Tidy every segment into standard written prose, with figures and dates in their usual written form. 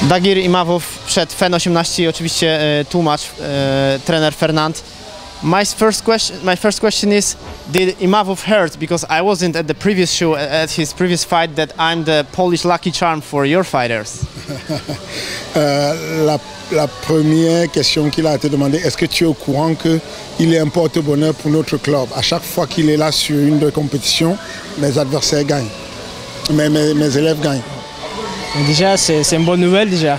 Dagir Imavov przed FEN 18 i oczywiście tłumacz, trener Fernand. My first question is, did Imavov hurt? Because I wasn't at the previous show, at his previous fight, that I'm the Polish lucky charm for your fighters. La première question qu'il a été demandée, est-ce que tu es au courant qu'il est un porte-bonheur pour notre club? À chaque fois qu'il est là sur une de compétition, mes adversaires gagnent, mes élèves gagnent. Déjà, c'est une bonne nouvelle déjà.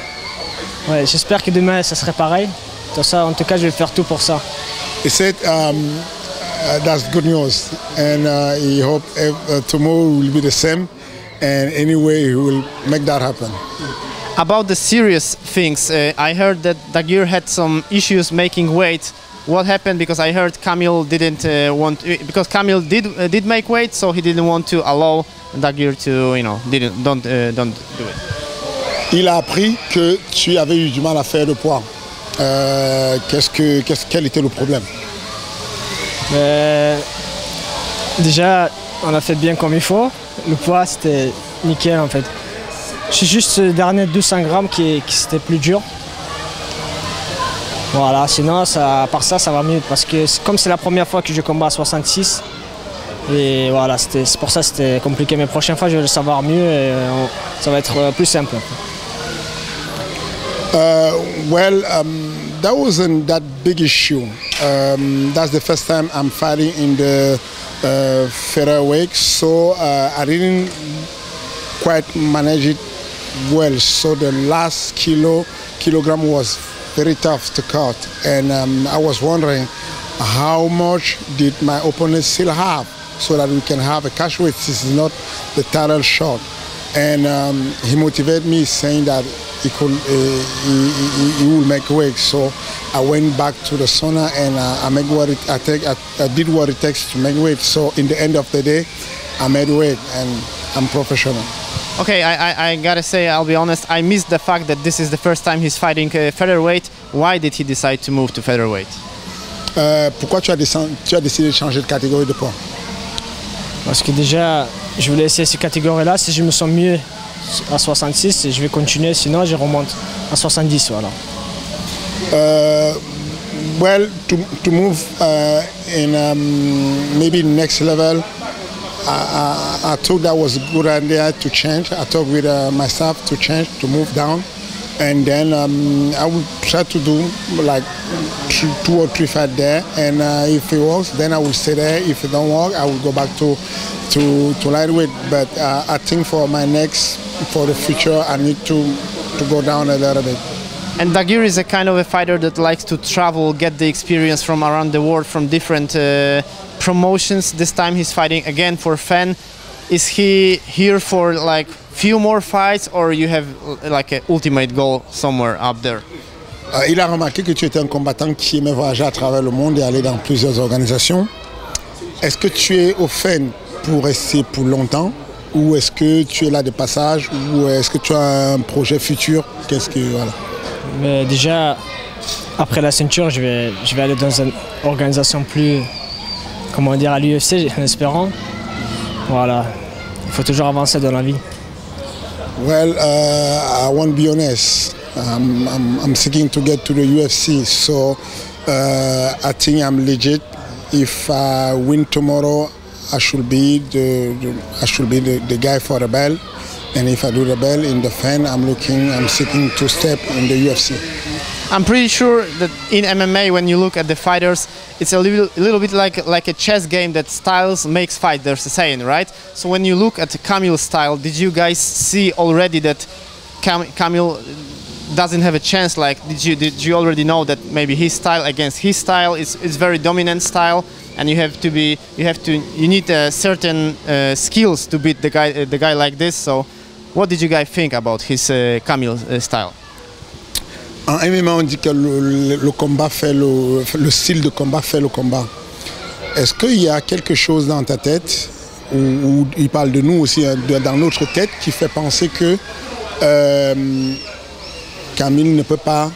Ouais, j'espère que demain, ça serait pareil. Tout ça, en tout cas, je vais faire tout pour ça. He said that's good news, and he hopes tomorrow will be the same, and anyway he will make that happen. About the serious things, I heard that Dagir had some issues making weight. What happened? Because I heard Kamil didn't want, because Kamil did make weight, so he didn't want to allow Dagir to, you know, don't do it. Il a appris que tu avais eu du mal à faire de poids. Quel était le problème? Déjà, on a fait bien comme il faut. Le poids, c'était nickel en fait. C'est juste ce dernier 200 grammes qui c'était plus dur. Voilà, sinon, à part ça, ça va mieux. Parce que comme c'est la première fois que je combats à 66, et voilà, c'est pour ça que c'était compliqué. Mais la prochaine fois, je vais le savoir mieux et ça va être plus simple. That wasn't that big issue. That's the first time I'm fighting in the featherweight, so I didn't quite manage it well. So the last kilogram was very tough to cut, and I was wondering how much did my opponent still have, so that we can have a cash weight. This is not the title shot, and he motivated me, saying that he will make weight. So I went back to the sauna and I did what it takes to make weight. So in the end of the day, I made weight and I'm professional. Okay, I gotta say, I'll be honest, I missed the fact that this is the first time he's fighting featherweight. Why did he decide to move to featherweight? Pourquoi tu as décidé de changer de catégorie de poids? Parce que déjà, je voulais essayer cette catégorie-là. Si je me sens mieux à 66, je vais continuer, sinon je remonte à 70, voilà. Well, to move in maybe next level, I thought that was a good idea to change. I talked with my staff to change, to move down, and then I will try to do like 2 or 3 fights there, and if it works, then I will stay there. If it don't work, I will go back to lightweight. But I think for the future, I need to go down a little bit. And Dagir is a kind of a fighter that likes to travel, get the experience from around the world, from different promotions. This time he's fighting again for FEN. Is he here for like few more fights, or you have like an ultimate goal somewhere up there? Il a remarqué que tu étais un combattant qui aimait voyager à travers le monde et aller dans plusieurs organisations. Est-ce que tu es au FEN pour rester pour longtemps, ou est-ce que tu es là de passage, ou est-ce que tu as un projet futur? Voilà. Mais déjà, après la ceinture, je vais aller dans une organisation plus, comment dire, à l'UFC, en espérant. Voilà, il faut toujours avancer dans la vie. Well, I won't be honest. I'm seeking to get to the UFC, so I think I'm legit. If I win tomorrow, I should be the guy for the belt, and if I do the belt in the FEN, I'm seeking to step in the UFC. I'm pretty sure that in MMA, when you look at the fighters, it's a little bit like a chess game, that styles makes fight. There's a saying, right? So when you look at Kamil's style, did you guys see already that Kamil doesn't have a chance? Like, did you already know that maybe his style against his style is very dominant style, and you need certain skills to beat the guy like this? So, what did you guys think about his Kamil style? En MMA, on dit que le combat fait le style de combat fait le combat. Est-ce qu'il y a quelque chose dans ta tête, ou il parle de nous aussi, dans notre tête, qui fait penser que Kamil ne peut pas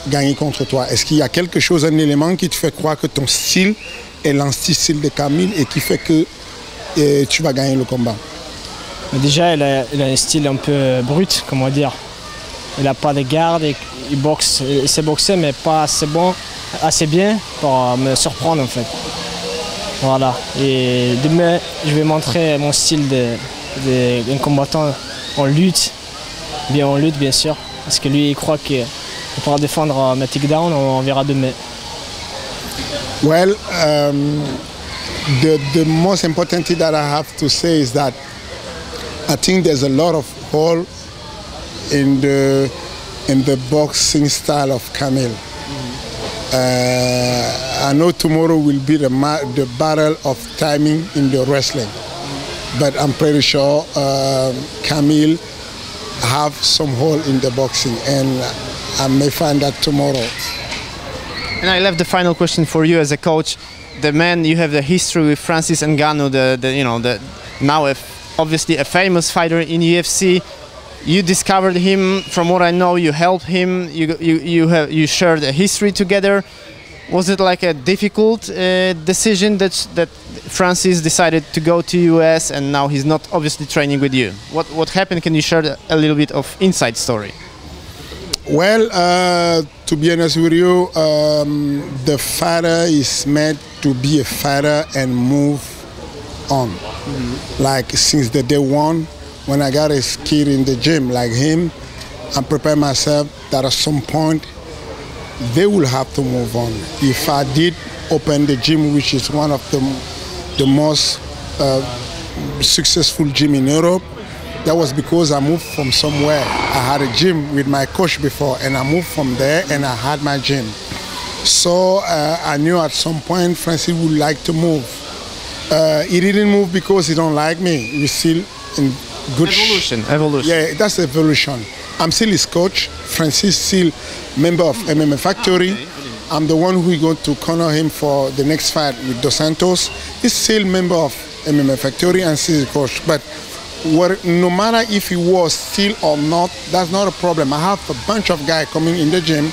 gagner contre toi? Est-ce qu'il y a quelque chose, un élément qui te fait croire que ton style est l'anti-style de Kamil et qui fait que tu vas gagner le combat? Déjà, il a un style un peu brut, comment dire. il n'a pas de garde, il sait boxer mais pas assez bien pour me surprendre en fait. Voilà, et demain je vais montrer mon style d'un combattant en lutte bien sûr, parce que lui il croit qu'il pourra défendre mes takedowns, on verra demain. Well, the most important thing that I have to say is that I think there's a lot of hole in the boxing style of Kamil. I know tomorrow will be the battle of timing in the wrestling, but I'm pretty sure Kamil have some hole in the boxing, and I may find that tomorrow. And I left the final question for you as a coach. The man, you have the history with Francis Ngannou, now obviously a famous fighter in UFC. You discovered him, from what I know, you helped him, you shared a history together. Was it like a difficult decision that Francis decided to go to US and now he's not obviously training with you? What happened? Can you share a little bit of inside story? Well, to be honest with you, the fighter is meant to be a fighter and move on. Like since the day one, when I got a kid in the gym like him, I prepare myself that at some point they will have to move on. If I did open the gym, which is one of the most successful gym in Europe, that was because I moved from somewhere. I had a gym with my coach before, and I moved from there and I had my gym. So I knew at some point Francis would like to move. He didn't move because he don't like me. We're still in good Evolution. Yeah, that's evolution. I'm still his coach. Francis still member of MMA Factory. Okay. I'm the one who is going to corner him for the next fight with Dos Santos. He's still member of MMA Factory and still his coach. But no matter if he was still or not, that's not a problem. I have a bunch of guys coming in the gym,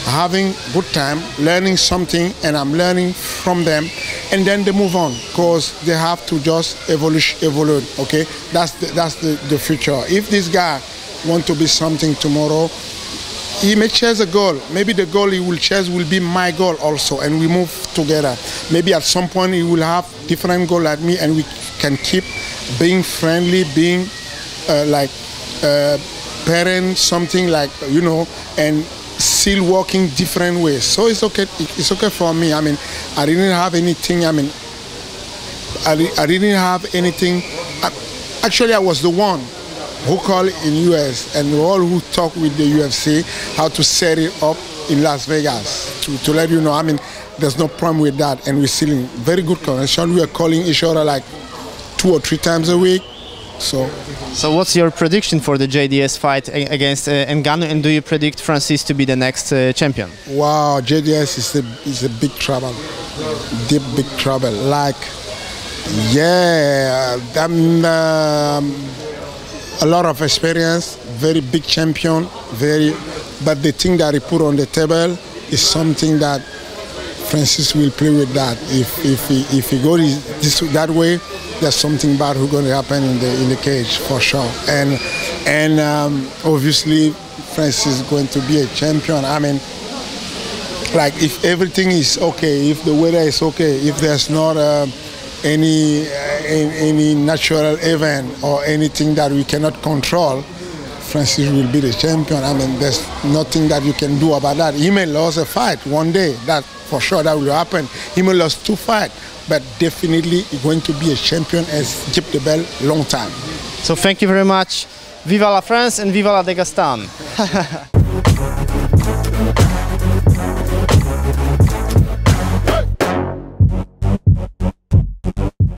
having good time, learning something, and I'm learning from them, and then they move on because they have to just evolve. Okay, that's the future. If this guy want to be something tomorrow, he may chase a goal. Maybe the goal he will chase will be my goal also, and we move together. Maybe at some point he will have different goal like me, and we can keep being friendly, being parent, something like, you know, and still working different ways. So it's okay. It's okay for me. I mean, I didn't have anything. I mean, I didn't have anything. Actually, I was the one who called in US and all who talk with the UFC how to set it up in Las Vegas to let you know. I mean, there's no problem with that, and we're still in very good connection. We are calling each other like 2 or 3 times a week. So what's your prediction for the JDS fight against Ngannou, and do you predict Francis to be the next champion? Wow, JDS is a big trouble, deep big trouble. Like, yeah, a lot of experience, very big champion, but the thing that he put on the table is something that Francis will play with that. If he goes that way, there's something bad who's going to happen in the cage for sure. And obviously Francis is going to be a champion. I mean, like if everything is okay, if the weather is okay, if there's not any natural event or anything that we cannot control, Francis will be the champion. I mean, there's nothing that you can do about that. He may lose a fight one day, that for sure that will happen. He may lose 2 fights, but definitely he's going to be a champion and keep the belt long time. So thank you very much. Viva la France and viva la Dagestan.